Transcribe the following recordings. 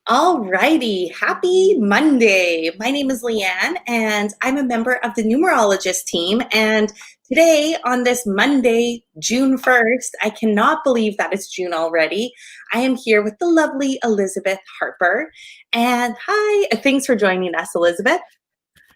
All righty. Happy Monday. My name is Leanne, and I'm a member of the numerologist team. And today, on this Monday, June 1st, I cannot believe that it's June already. I am here with the lovely Elizabeth Harper. And hi, thanks for joining us, Elizabeth.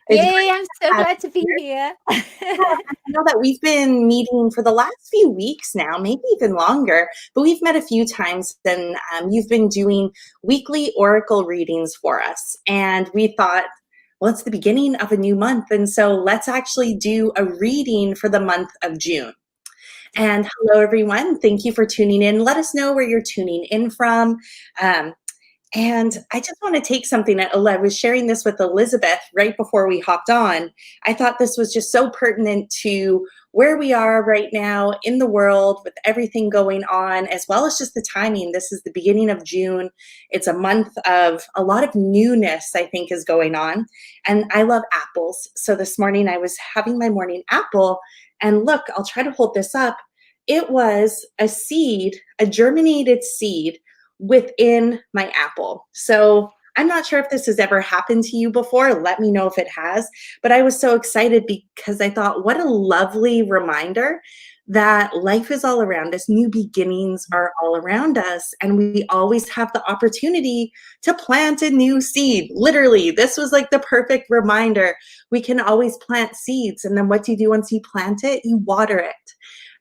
It's great Yay, I'm so to have glad to be you here. here. Yeah, I know that we've been meeting for the last few weeks now, maybe even longer, but we've met a few times and you've been doing weekly oracle readings for us. And we thought, well, it's the beginning of a new month. And so let's actually do a reading for the month of June. And hello, everyone. Thank you for tuning in. Let us know where you're tuning in from. Um, and I just want to take something that I was sharing this with Elizabeth right before we hopped on. I thought this was just so pertinent to where we are right now in the world with everything going on, as well as just the timing. This is the beginning of June. It's a month of a lot of newness, I think, is going on. And I love apples. So this morning I was having my morning apple. And look, I'll try to hold this up. It was a seed, a germinated seed within my apple. So I'm not sure if this has ever happened to you before. Let me know if it has. But I was so excited because I thought, what a lovely reminder that life is all around us. New beginnings are all around us. And we always have the opportunity to plant a new seed. Literally, this was like the perfect reminder. We can always plant seeds. And then what do you do once you plant it? You water it.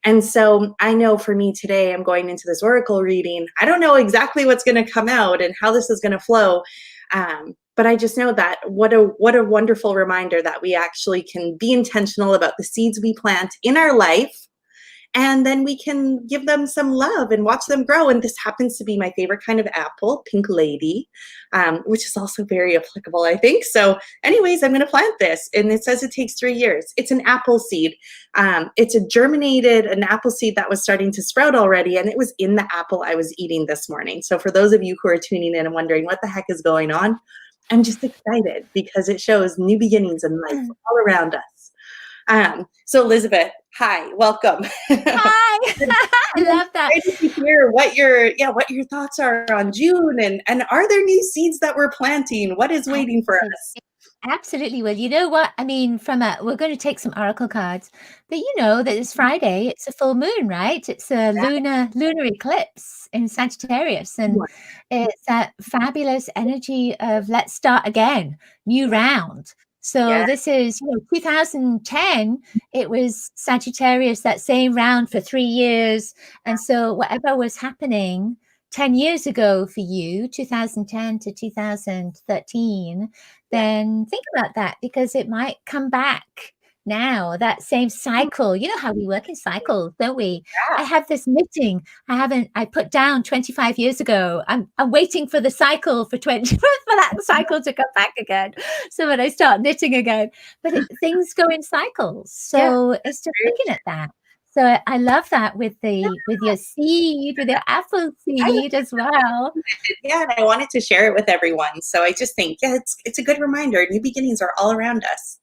And so I know for me today, I'm going into this oracle reading. I don't know exactly what's going to come out and how this is going to flow. But I just know that what a wonderful reminder that we actually can be intentional about the seeds we plant in our life, and then we can give them some love and watch them grow. And this happens to be my favorite kind of apple, Pink Lady, which is also very applicable, I think. So anyways, I'm going to plant this. And it says it takes 3 years. It's an apple seed. It's an apple seed that was starting to sprout already. And it was in the apple I was eating this morning. So for those of you who are tuning in and wondering what the heck is going on, I'm just excited because it shows new beginnings in life all around us. So Elizabeth, hi, welcome. Hi. I I'm love that. excited to hear what your thoughts are on June, and are there new seeds that we're planting? What is waiting for Absolutely. us? Absolutely. Well, you know what? I mean, we're going to take some oracle cards, but you know that it's Friday. It's a full moon, right? It's a lunar eclipse in Sagittarius, and it's that fabulous energy of let's start again, new round. So Yeah, this is, 2010. It was Sagittarius, that same round for 3 years, and so whatever was happening 10 years ago for you, 2010 to 2013, yeah, then think about that because it might come back now, that same cycle. You know how we work in cycles, don't we? yeah. I have this knitting I put down 25 years ago. I'm waiting for the cycle for 20 for that cycle to come back again. So when I start knitting again, but things go in cycles. Yeah, So it's just very looking at that. So I love that with your seed, with your apple I seed as well. yeah, and I wanted to share it with everyone. So I just think, yeah, it's a good reminder. New beginnings are all around us.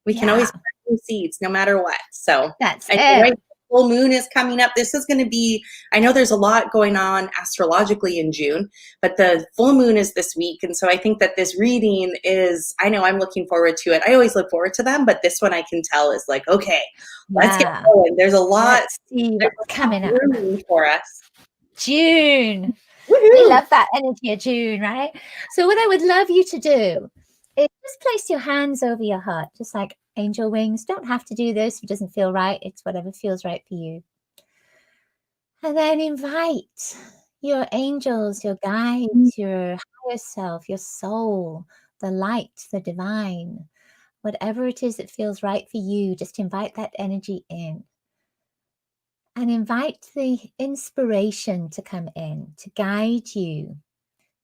We can always Yeah, plant new seeds no matter what. So that's I know, it. right, full moon is coming up. This is going to be, I know there's a lot going on astrologically in June, but the full moon is this week. And so I think that this reading is, I know I'm looking forward to it. I always look forward to them, but this one I can tell is like, okay, let's get Yeah. going. Let's see There's what's a lot coming up. brewing for us. June. We Woohoo! love that energy of June, right? So what I would love you to do is just place your hands over your heart, just like angel wings. Don't have to do this if it doesn't feel right. It's whatever feels right for you. And then invite your angels, your guides, your higher self, your soul, the light, the divine, whatever it is that feels right for you, just invite that energy in. And invite the inspiration to come in, to guide you,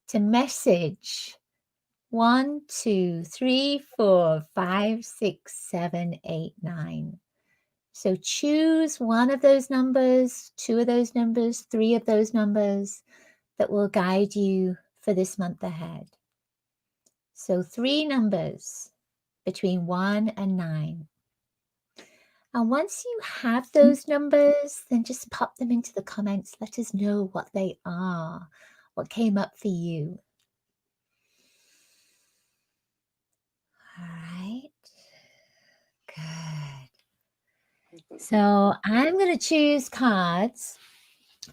to message 1, 2, 3, 4, 5, 6, 7, 8, 9. So choose one of those numbers, two of those numbers, three of those numbers that will guide you for this month ahead. So 3 numbers between 1 and 9. And once you have those numbers, then just pop them into the comments. Let us know what they are, what came up for you. So I'm going to choose cards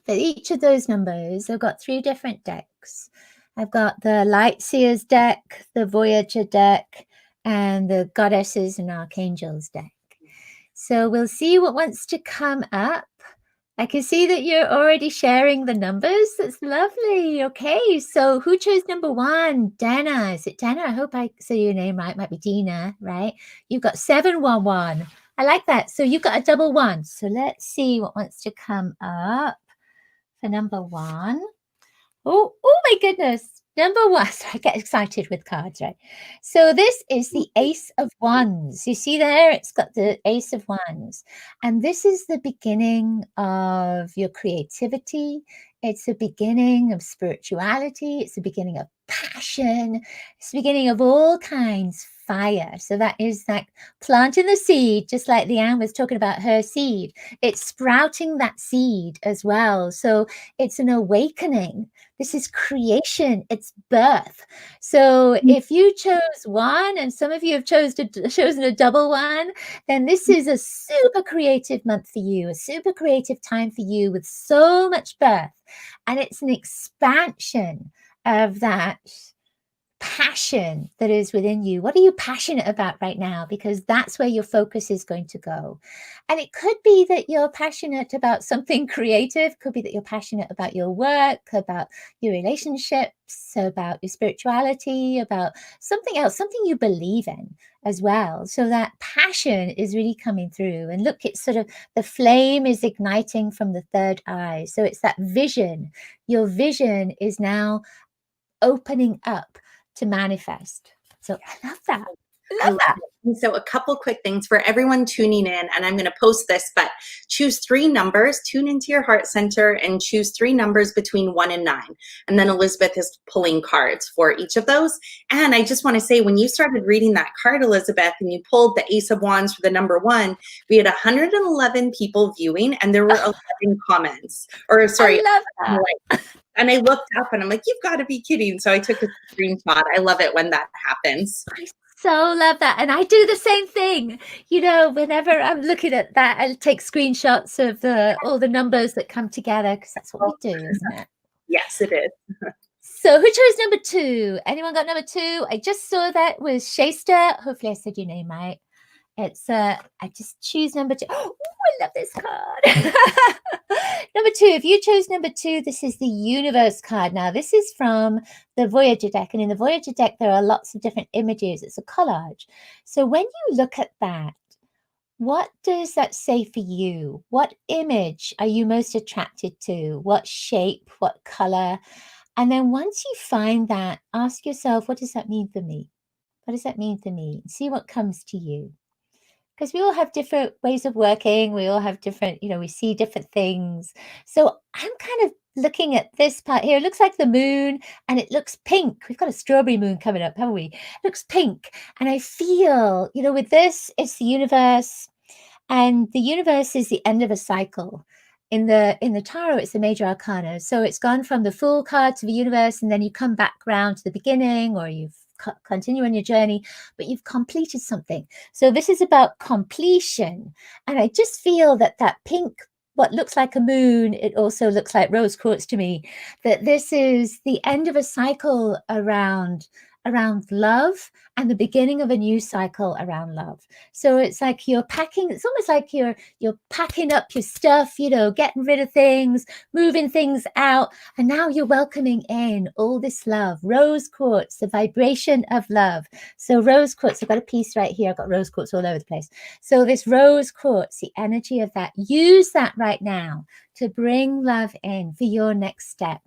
for each of those numbers. I've got 3 different decks. I've got the Light Seers deck, the Voyager deck, and the Goddesses and Archangels deck. So we'll see what wants to come up. I can see that you're already sharing the numbers. That's lovely. Okay, so who chose number 1? Dana. Is it Dana? I hope I say your name right. Might be Dina, right? You've got 711. I like that. So you've got a double 1. So let's see what wants to come up for number 1. Oh my goodness. Number 1. So I get excited with cards, right? So this is the Ace of Wands. You see there? It's got the Ace of Wands. And this is the beginning of your creativity. It's the beginning of spirituality. It's the beginning of passion. It's the beginning of all kinds fire. So that is like planting the seed, just like Leanne was talking about her seed. It's sprouting that seed as well. So it's an awakening. This is creation. It's birth. So if you chose 1 and some of you have chosen a double 1, then this is a super creative month for you, a super creative time for you with so much birth. And it's an expansion of that passion that is within you. What are you passionate about right now? Because that's where your focus is going to go. And it could be that you're passionate about something creative, could be that you're passionate about your work, about your relationships, about your spirituality, about something else, something you believe in as well. So that passion is really coming through. And look, it's sort of the flame is igniting from the third eye. So it's that vision. Your vision is now opening up to manifest. So I love that. I love it. And so a couple quick things for everyone tuning in, and I'm going to post this, but choose 3 numbers, tune into your heart center and choose 3 numbers between 1 and 9. And then Elizabeth is pulling cards for each of those. And I just want to say, when you started reading that card, Elizabeth, and you pulled the Ace of Wands for the number 1, we had 111 people viewing and there were 11 comments, or sorry, I love that. and I looked up and I'm like, you've got to be kidding. So I took a screenshot. I love it when that happens. I so love that. And I do the same thing. You know, whenever I'm looking at that, I take screenshots of all the numbers that come together because that's what we do, isn't it? Yes, it is. So who chose number 2? Anyone got number 2? I just saw that was Shasta. Hopefully I said your name right. It's I just choose number 2. Oh, I love this card. Number 2, if you chose number 2, this is the Universe card. Now, this is from the Voyager deck. And in the Voyager deck, there are lots of different images. It's a collage. So when you look at that, what does that say for you? What image are you most attracted to? What shape? What color? And then once you find that, ask yourself, what does that mean for me? What does that mean for me? See what comes to you. Because we all have different ways of working. We all have different, we see different things. So I'm kind of looking at this part here. It looks like the moon and it looks pink. We've got a strawberry moon coming up, haven't we? It looks pink. And I feel, with this, it's the universe. And the universe is the end of a cycle. In the tarot, it's the major arcana. So it's gone from the full card to the universe, and then you come back round to the beginning, or you've continue on your journey, but you've completed something. So this is about completion. And I just feel that pink, what looks like a moon, it also looks like rose quartz to me, that this is the end of a cycle around love and the beginning of a new cycle around love. So it's like you're packing, it's almost like you're packing up your stuff, getting rid of things, moving things out, and now you're welcoming in all this love. Rose quartz, the vibration of love. So rose quartz, I've got a piece right here, I've got rose quartz all over the place. So this rose quartz, the energy of that, use that right now to bring love in for your next step.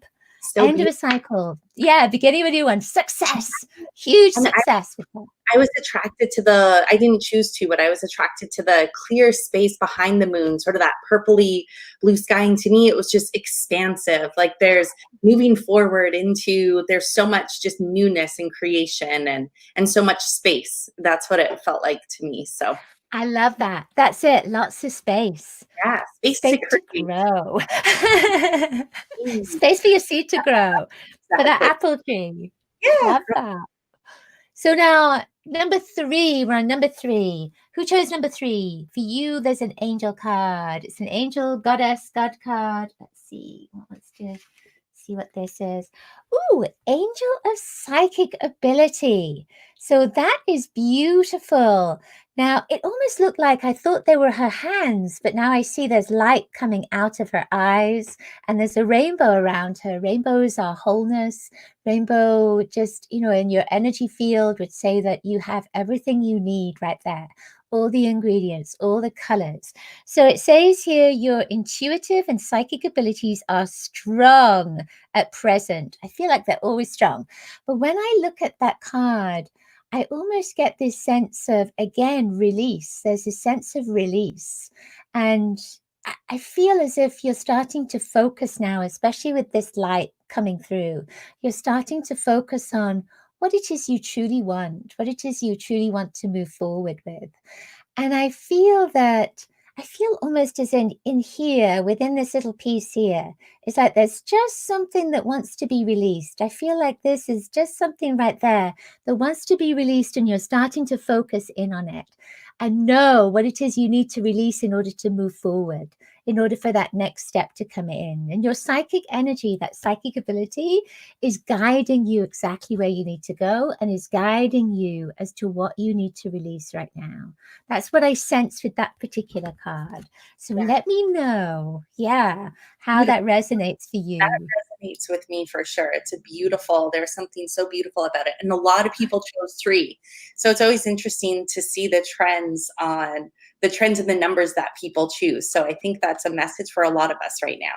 So end of a cycle. Yeah, beginning of a new one. Success. Huge success. I was attracted to I didn't choose to, but I was attracted to the clear space behind the moon, sort of that purpley blue sky. And to me, it was just expansive. Like there's moving forward there's so much just newness and creation and so much space. That's what it felt like to me. So I love that. That's it. Lots of space. Yeah, space to grow. Space for your seed to grow. Exactly. For that apple tree. Yeah. Love that. So now Number 3, we're on number 3. Who chose number 3? For you, there's an angel card. It's an angel, goddess, god card. Let's see. Let's see what this is. Ooh, angel of psychic ability. So that is beautiful. Now, it almost looked like I thought they were her hands, but now I see there's light coming out of her eyes and there's a rainbow around her. Rainbows are wholeness. Rainbow, just, in your energy field would say that you have everything you need right there. All the ingredients, all the colors. So it says here your intuitive and psychic abilities are strong at present. I feel like they're always strong. But when I look at that card, I almost get this sense of, again, release. There's a sense of release. And I feel as if you're starting to focus now, especially with this light coming through. You're starting to focus on what it is you truly want, what it is you truly want to move forward with. And I feel almost as in here, within this little piece here, it's like there's just something that wants to be released. I feel like this is just something right there that wants to be released, and you're starting to focus in on it and know what it is you need to release in order to move forward, in order for that next step to come in. And your psychic energy, that psychic ability, is guiding you exactly where you need to go and is guiding you as to what you need to release right now. That's what I sense with that particular card. So let me know, how that resonates for you. That resonates with me for sure. There's something so beautiful about it. And a lot of people chose 3. So it's always interesting to see the trends and the numbers that people choose. So I think that's a message for a lot of us right now.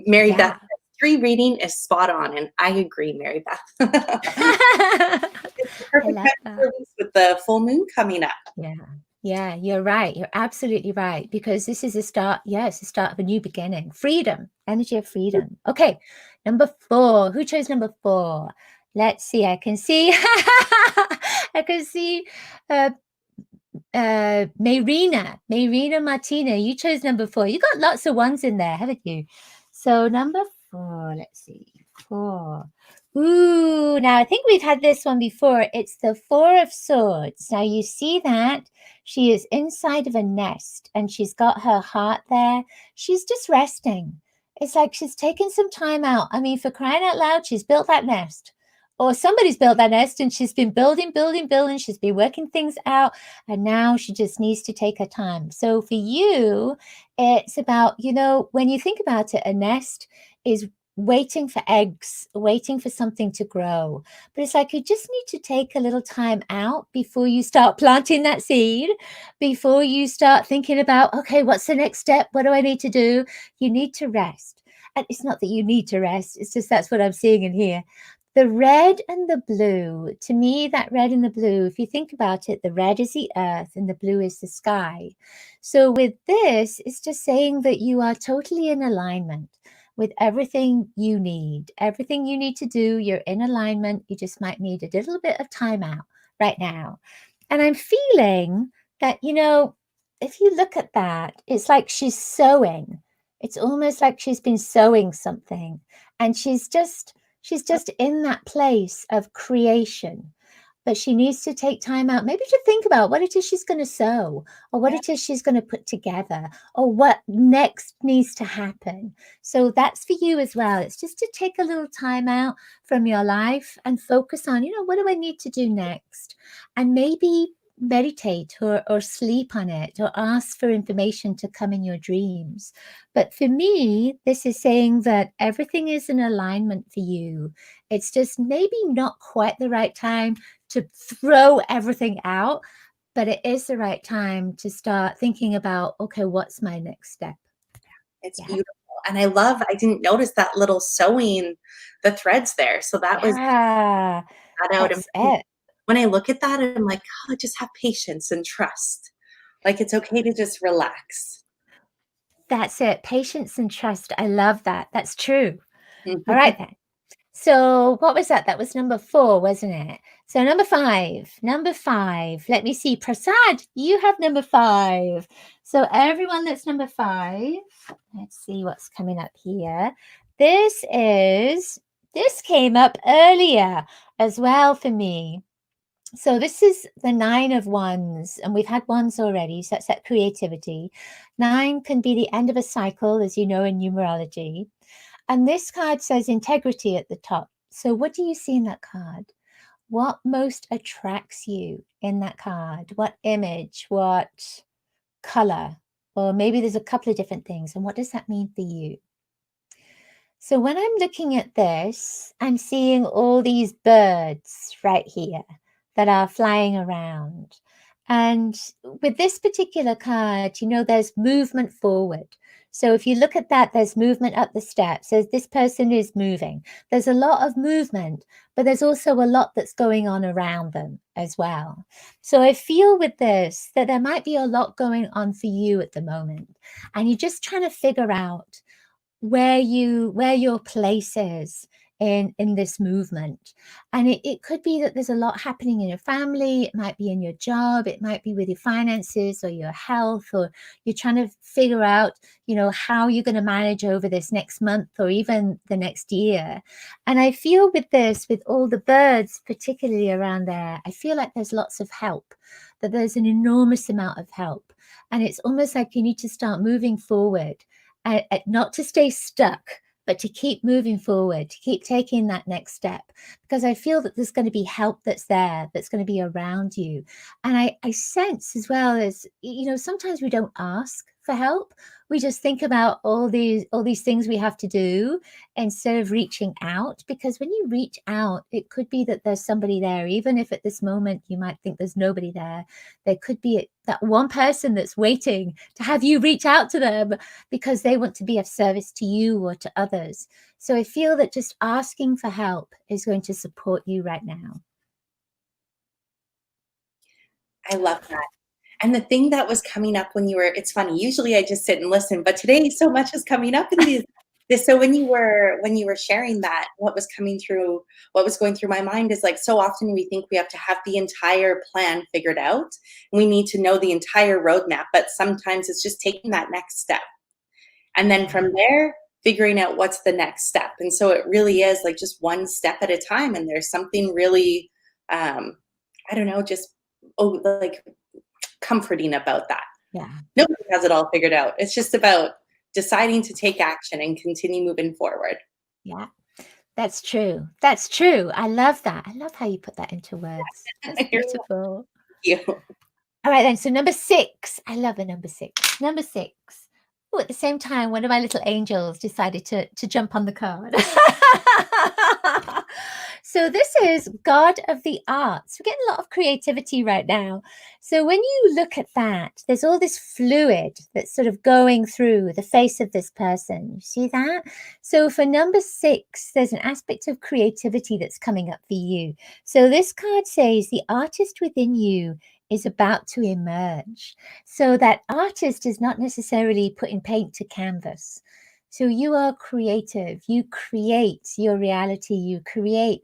Mary Beth, 3 reading is spot on. And I agree, Mary Beth. It's the perfect time to release with the full moon coming up. Yeah, you're right. You're absolutely right. Because this is a start. It's the start of a new beginning. Freedom, energy of freedom. Okay, number 4. Who chose number 4? Let's see. I can see. I can see. Mayrina Martina. You chose number 4. You got lots of ones in there, haven't you? So number 4. Let's see. 4. Ooh, now I think we've had this one before. It's the 4 of Swords. Now you see that she is inside of a nest and she's got her heart there. She's just resting. It's like she's taken some time out. I mean, for crying out loud, she's built that nest. Or somebody's built that nest and she's been building. She's been working things out. And now she just needs to take her time. So for you, it's about, when you think about it, a nest is waiting for eggs, waiting for something to grow. But it's like you just need to take a little time out before you start planting that seed, before you start thinking about, okay, what's the next step? What do I need to do? You need to rest. And it's not that you need to rest. It's just that's what I'm seeing in here. The red and the blue, to me, that red and the blue, if you think about it, the red is the earth and the blue is the sky. So with this, it's just saying that you are totally in alignment with everything you need to do. You're in alignment. You just might need a little bit of time out right now. And I'm feeling that, if you look at that, it's like she's sewing. It's almost like she's been sewing something, and she's just in that place of creation. But she needs to take time out, maybe to think about what it is she's going to sew, or what it is she's going to put together, or what next needs to happen. So that's for you as well. It's just to take a little time out from your life and focus on, what do I need to do next? And maybe meditate or sleep on it, or ask for information to come in your dreams. But for me, this is saying that everything is in alignment for you. It's just maybe not quite the right time to throw everything out, but it is the right time to start thinking about, okay, what's my next step? It's beautiful. And I didn't notice that little sewing the threads there. So that was that out. That's it. When I look at that, I'm like, oh, just have patience and trust. Like, it's okay to just relax. That's it. Patience and trust. I love that. That's true. All right, then. So what was that? That was number 4, wasn't it? So number 5. Let me see. Prasad, you have number 5. So everyone that's number 5, let's see what's coming up here. This came up earlier as well for me. So this is the 9 of Wands, and we've had wands already, so that's that creativity. 9 can be the end of a cycle, as you know, in numerology. And this card says integrity at the top. So what do you see in that card? What most attracts you in that card? What image? What color? Or maybe there's a couple of different things. And what does that mean for you? So when I'm looking at this, I'm seeing all these birds right here that are flying around. And with this particular card, you know, there's movement forward. So if you look at that, there's movement up the steps. So this person is moving. There's a lot of movement, but there's also a lot that's going on around them as well. So I feel with this that there might be a lot going on for you at the moment. And you're just trying to figure out where your place is in this movement. And it could be that there's a lot happening in your family, it might be in your job, it might be with your finances or your health, or you're trying to figure out, you know, how you're going to manage over this next month or even the next year. And I feel with this, with all the birds particularly around there, I feel like there's lots of help, that there's an enormous amount of help. And it's almost like you need to start moving forward, not to stay stuck, but to keep moving forward, to keep taking that next step, because I feel that there's going to be help that's there, that's going to be around you. And I sense as well as, you know, sometimes we don't ask for help. We just think about all these things we have to do instead of reaching out, because when you reach out, it could be that there's somebody there. Even if at this moment you might think there's nobody there, there could be that one person that's waiting to have you reach out to them because they want to be of service to you or to others. So I feel that just asking for help is going to support you right now. I love that. And the thing that was coming up when you were, it's funny, usually I just sit and listen, but today so much is coming up in these this. So when you were sharing that, what was coming through, what was going through my mind is like, so often we think we have to have the entire plan figured out. We need to know the entire roadmap, but sometimes it's just taking that next step. And then from there, figuring out what's the next step. And so it really is like just one step at a time. And there's something really, I don't know, just like comforting about that. Yeah. Nobody has it all figured out. It's just about deciding to take action and continue moving forward. Yeah. That's true. That's true. I love that. I love how you put that into words. That's You're beautiful. you. All right, then. So number 6. I love a number 6. Number 6. Oh, at the same time, one of my little angels decided to jump on the card. So this is God of the Arts. We're getting a lot of creativity right now. So when you look at that, there's all this fluid that's sort of going through the face of this person. You see that? So for number 6, there's an aspect of creativity that's coming up for you. So this card says the artist within you is about to emerge. So that artist is not necessarily putting paint to canvas. So you are creative. You create your reality. You create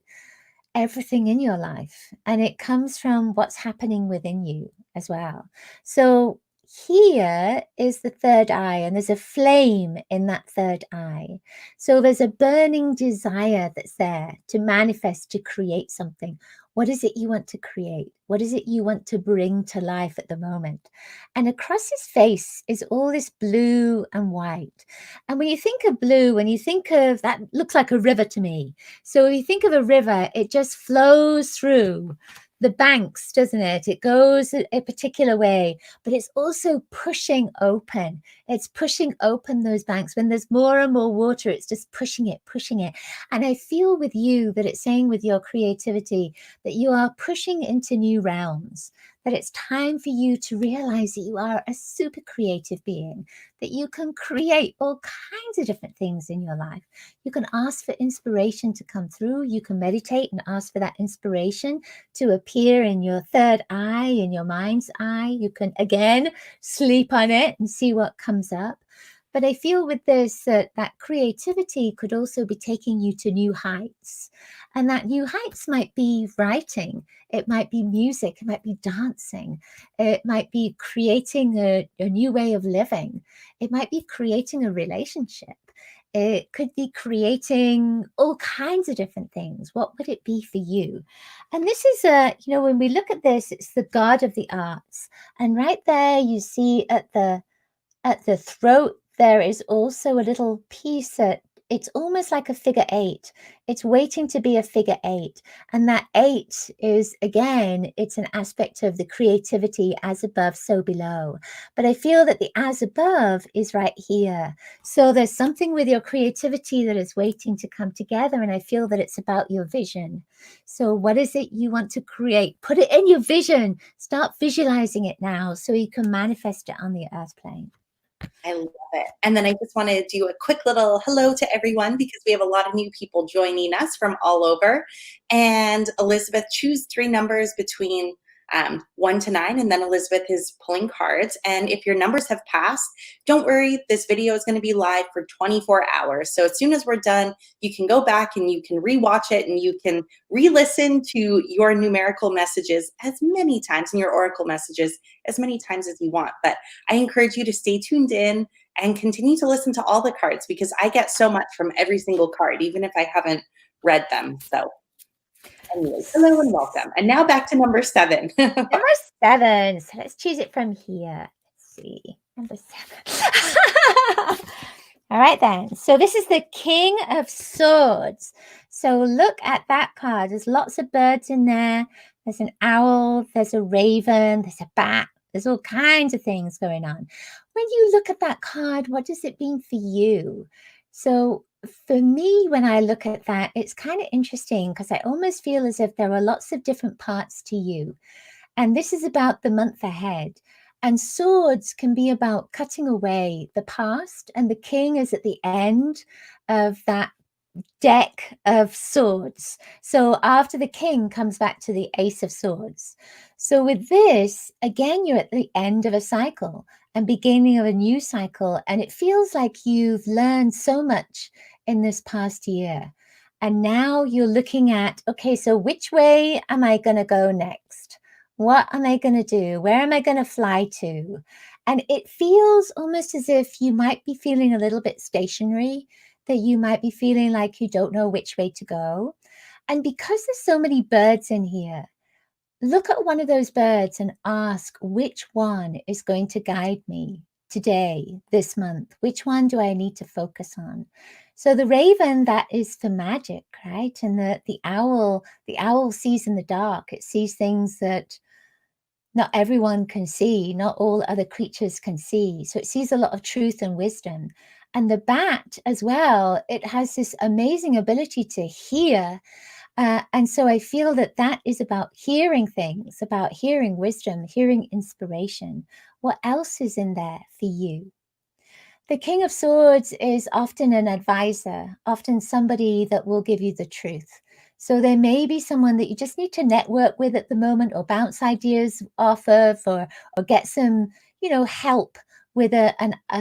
everything in your life. And it comes from what's happening within you as well. So here is the third eye, and there's a flame in that third eye. So there's a burning desire that's there to manifest, to create something. What is it you want to create? What is it you want to bring to life at the moment? And across his face is all this blue and white. And when you think of blue, when you think of that, looks like a river to me. So when you think of a river, it just flows through the banks, doesn't it? It goes a particular way, but it's also pushing open. It's pushing open those banks. When there's more and more water, it's just pushing it, pushing it. And I feel with you that it's saying with your creativity that you are pushing into new realms, that it's time for you to realize that you are a super creative being, that you can create all kinds of different things in your life. You can ask for inspiration to come through. You can meditate and ask for that inspiration to appear in your third eye, in your mind's eye. You can, again, sleep on it and see what comes up. But I feel with this that creativity could also be taking you to new heights. And that new heights might be writing, it might be music, it might be dancing, it might be creating a new way of living, it might be creating a relationship. It could be creating all kinds of different things. What would it be for you? And this is when we look at this, it's the god of the arts. And right there, you see at the throat, there is also a little piece that it's almost like a figure eight. It's waiting to be a figure eight. And that eight is, again, it's an aspect of the creativity as above, so below. But I feel that the as above is right here. So there's something with your creativity that is waiting to come together. And I feel that it's about your vision. So what is it you want to create? Put it in your vision. Start visualizing it now so you can manifest it on the earth plane. I love it. And then I just want to do a quick little hello to everyone because we have a lot of new people joining us from all over. And Elizabeth, choose 3 numbers between 1 to 9, and then Elizabeth is pulling cards. And if your numbers have passed, don't worry, this video is going to be live for 24 hours. So as soon as we're done, you can go back and you can rewatch it and you can re-listen to your numerical messages as many times and your oracle messages as many times as you want. But I encourage you to stay tuned in and continue to listen to all the cards because I get so much from every single card, even if I haven't read them. So anyways, hello and welcome. And now back to number 7. Number 7. So let's choose it from here. Let's see. Number 7. All right, then. So this is the King of Swords. So look at that card. There's lots of birds in there. There's an owl. There's a raven. There's a bat. There's all kinds of things going on. When you look at that card, what does it mean for you? So for me, when I look at that, it's kind of interesting because I almost feel as if there are lots of different parts to you. And this is about the month ahead. And swords can be about cutting away the past, and the king is at the end of that deck of swords. So after the king comes back to the ace of swords. So with this, again, you're at the end of a cycle and beginning of a new cycle. And it feels like you've learned so much in this past year. And now you're looking at, okay, so which way am I going to go next? What am I going to do? Where am I going to fly to? And it feels almost as if you might be feeling a little bit stationary, that you might be feeling like you don't know which way to go. And because there's so many birds in here, look at one of those birds and ask which one is going to guide me today, this month. Which one do I need to focus on? So the raven, that is for magic, right? And the owl sees in the dark. It sees things that not everyone can see, not all other creatures can see. So it sees a lot of truth and wisdom. And the bat as well, it has this amazing ability to hear. And so I feel that that is about hearing things, about hearing wisdom, hearing inspiration. What else is in there for you? The King of Swords is often an advisor, often somebody that will give you the truth. So there may be someone that you just need to network with at the moment or bounce ideas off of or get some, help with a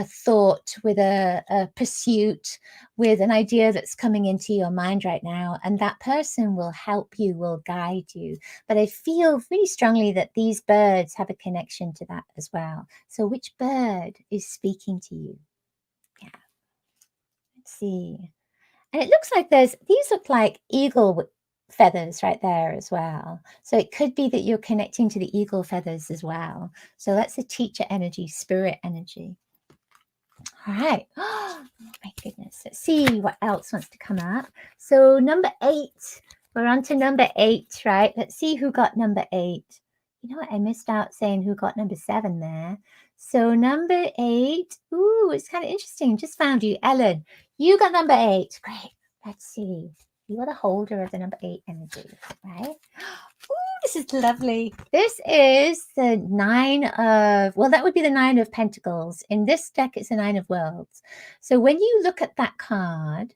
thought, with a pursuit, with an idea that's coming into your mind right now. And that person will help you, will guide you. But I feel really strongly that these birds have a connection to that as well. So which bird is speaking to you? Yeah. Let's see. And it looks like these look like eagle feathers right there as well. So it could be that you're connecting to the eagle feathers as well. So that's the teacher energy, spirit energy. All right. Oh my goodness. Let's see what else wants to come up. So number 8. We're on to number 8, right? Let's see who got number 8. You know what? I missed out saying who got number 7 there. So number 8. Ooh, it's kind of interesting. Just found you, Ellen. You got number 8. Great. Let's see. You are the holder of the number 8 energy, right? Ooh, this is lovely. This is the 9 of, well, that would be the 9 of Pentacles. In this deck, it's the 9 of Worlds. So when you look at that card,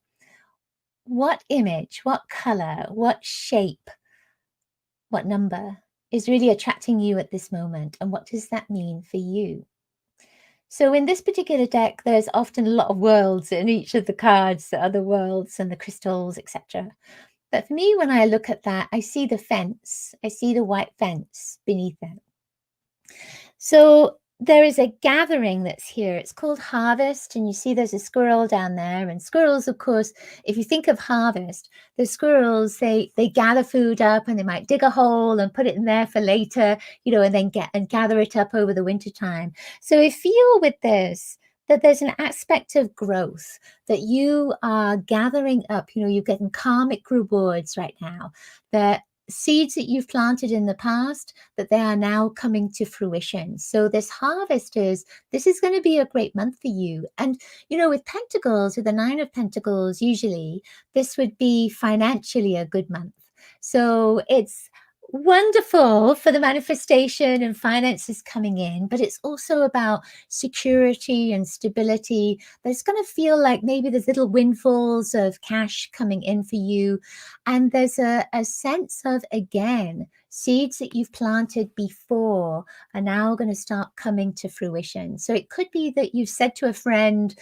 what image, what color, what shape, what number is really attracting you at this moment? And what does that mean for you? So in this particular deck, there's often a lot of worlds in each of the cards, the other worlds and the crystals, etc. But for me, when I look at that, I see the fence. I see the white fence beneath it. So there is a gathering that's here. It's called harvest, and you see there's a squirrel down there. And squirrels, of course, if you think of harvest, the squirrels, they gather food up, and they might dig a hole and put it in there for later, and then gather it up over the winter time. So I feel with this that there's an aspect of growth, that you are gathering up, you're getting karmic rewards right now, that seeds that you've planted in the past, that they are now coming to fruition. So this this is going to be a great month for you. And with pentacles, with the 9 of pentacles, usually this would be financially a good month. So it's wonderful for the manifestation and finances coming in, but it's also about security and stability. There's going to feel like maybe there's little windfalls of cash coming in for you. And there's a sense of, again, seeds that you've planted before are now going to start coming to fruition. So it could be that you've said to a friend,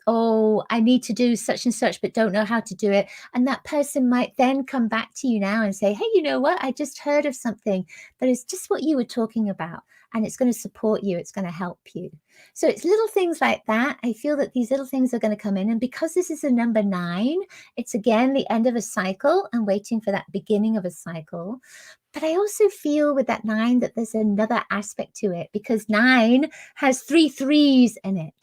oh, I need to do such and such, but don't know how to do it. And that person might then come back to you now and say, hey, you know what? I just heard of something that is just what you were talking about. And it's going to support you. It's going to help you. So it's little things like that. I feel that these little things are going to come in. And because this is a number 9, it's again the end of a cycle and waiting for that beginning of a cycle. But I also feel with that 9 that there's another aspect to it, because 9 has 3 threes in it.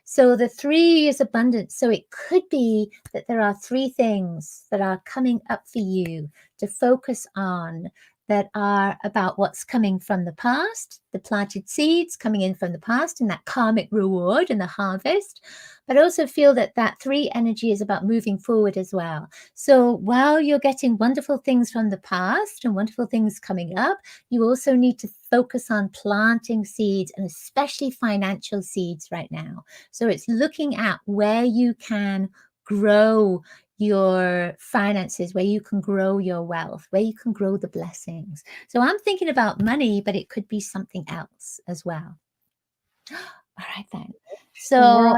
So the 3 is abundance. So it could be that there are 3 things that are coming up for you to focus on, that are about what's coming from the past, the planted seeds coming in from the past, and that karmic reward and the harvest. But I also feel that that 3 energy is about moving forward as well. So while you're getting wonderful things from the past and wonderful things coming up, you also need to focus on planting seeds, and especially financial seeds right now. So it's looking at where you can grow your finances, where you can grow your wealth, where you can grow the blessings. So I'm thinking about money, but it could be something else as well. All right then. So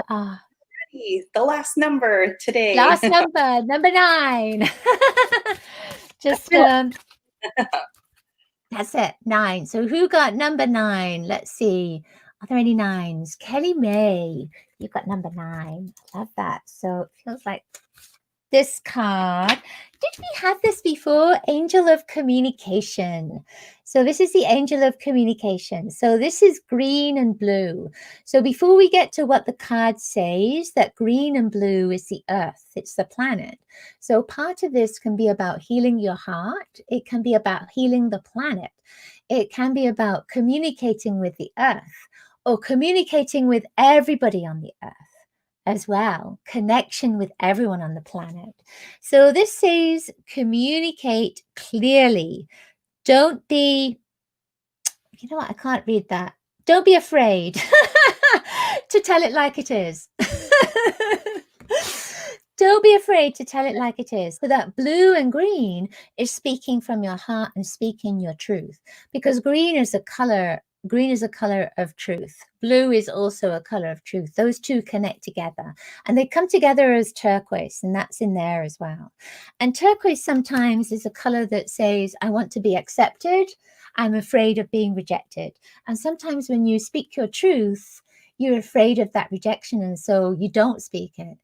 the last number today. last number 9. Just that's it, 9. So who got number 9? Let's see. Are there any 9s? Kelly May, you got number 9. Love that. So it feels like this card. Did we have this before? Angel of Communication. So this is the Angel of Communication. So this is green and blue. So before we get to what the card says, that green and blue is the earth. It's the planet. So part of this can be about healing your heart. It can be about healing the planet. It can be about communicating with the earth, or communicating with everybody on the earth as well, connection with everyone on the planet. So this says communicate clearly. Don't be, you know what, I can't read that. Don't be afraid to tell it like it is. Don't be afraid to tell it like it is. So that blue and green is speaking from your heart and speaking your truth, because green is a color of truth. Blue is also a color of truth. Those two connect together, and they come together as turquoise, and that's in there as well. And turquoise sometimes is a color that says, I want to be accepted. I'm afraid of being rejected. And sometimes when you speak your truth, you're afraid of that rejection, and so you don't speak it.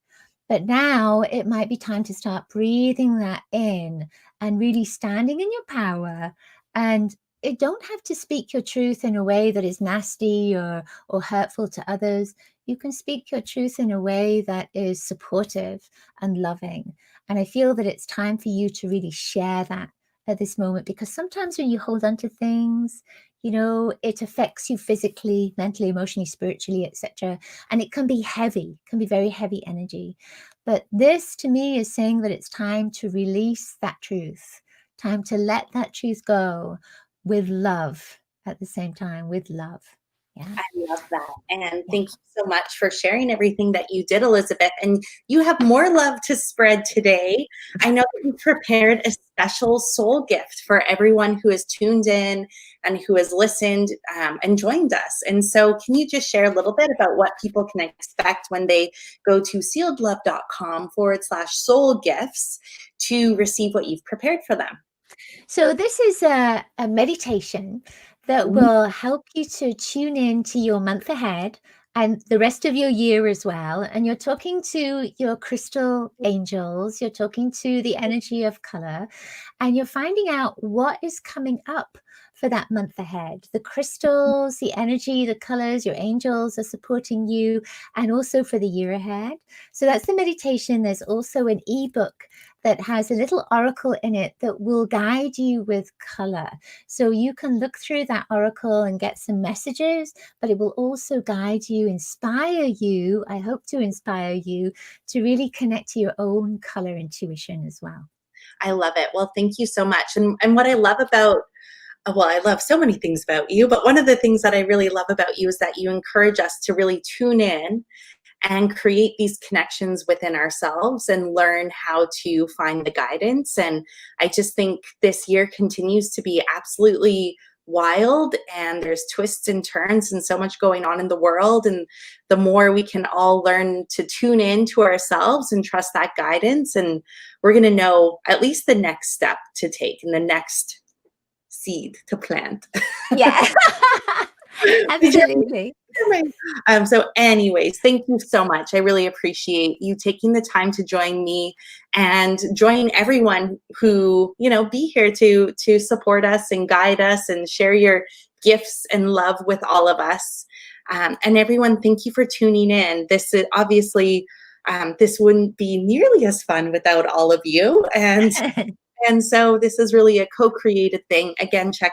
But now it might be time to start breathing that in and really standing in your power. And it don't have to speak your truth in a way that is nasty or hurtful to others. You can speak your truth in a way that is supportive and loving. And I feel that it's time for you to really share that at this moment, because sometimes when you hold on to things, it affects you physically, mentally, emotionally, spiritually, etc. And it can be heavy, can be very heavy energy. But this to me is saying that it's time to release that truth, time to let that truth go with love at the same time, with love. Yeah. I love that. And thank you so much for sharing everything that you did, Elizabeth. And you have more love to spread today. I know that you prepared a special soul gift for everyone who has tuned in and who has listened and joined us. And so can you just share a little bit about what people can expect when they go to sealedlove.com/soul gifts to receive what you've prepared for them? So this is a meditation that will help you to tune in to your month ahead and the rest of your year as well. And you're talking to your crystal angels, you're talking to the energy of color, and you're finding out what is coming up for that month ahead. The crystals, the energy, the colors, your angels are supporting you, and also for the year ahead. So that's the meditation. There's also an ebook that has a little oracle in it that will guide you with color. So you can look through that oracle and get some messages, but it will also guide you, inspire you. I hope to inspire you to really connect to your own color intuition as well. I love it. Well, thank you so much. And what I love about, well, I love so many things about you, but one of the things that I really love about you is that you encourage us to really tune in and create these connections within ourselves and learn how to find the guidance. And I just think this year continues to be absolutely wild, and there's twists and turns and so much going on in the world. And the more we can all learn to tune in to ourselves and trust that guidance, and we're going to know at least the next step to take and the next seed to plant. Yeah, absolutely. So anyways, thank you so much. I really appreciate you taking the time to join me and join everyone who, be here to support us and guide us and share your gifts and love with all of us. And everyone, thank you for tuning in. This is obviously, this wouldn't be nearly as fun without all of you. And so this is really a co-created thing. Again, check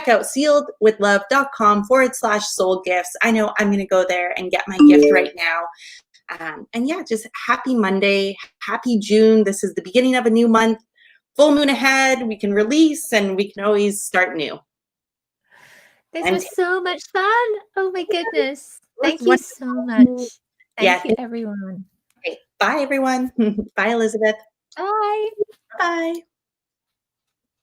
out sealedwithlove.com/soul gifts. I know I'm going to go there and get my gift right now. And yeah, just happy Monday, happy June. This is the beginning of a new month, full moon ahead. We can release and we can always start new. This was so much fun. Oh my goodness. Thank you so much. Thank you, everyone. Okay. Bye, everyone. Bye, Elizabeth. Bye. Bye.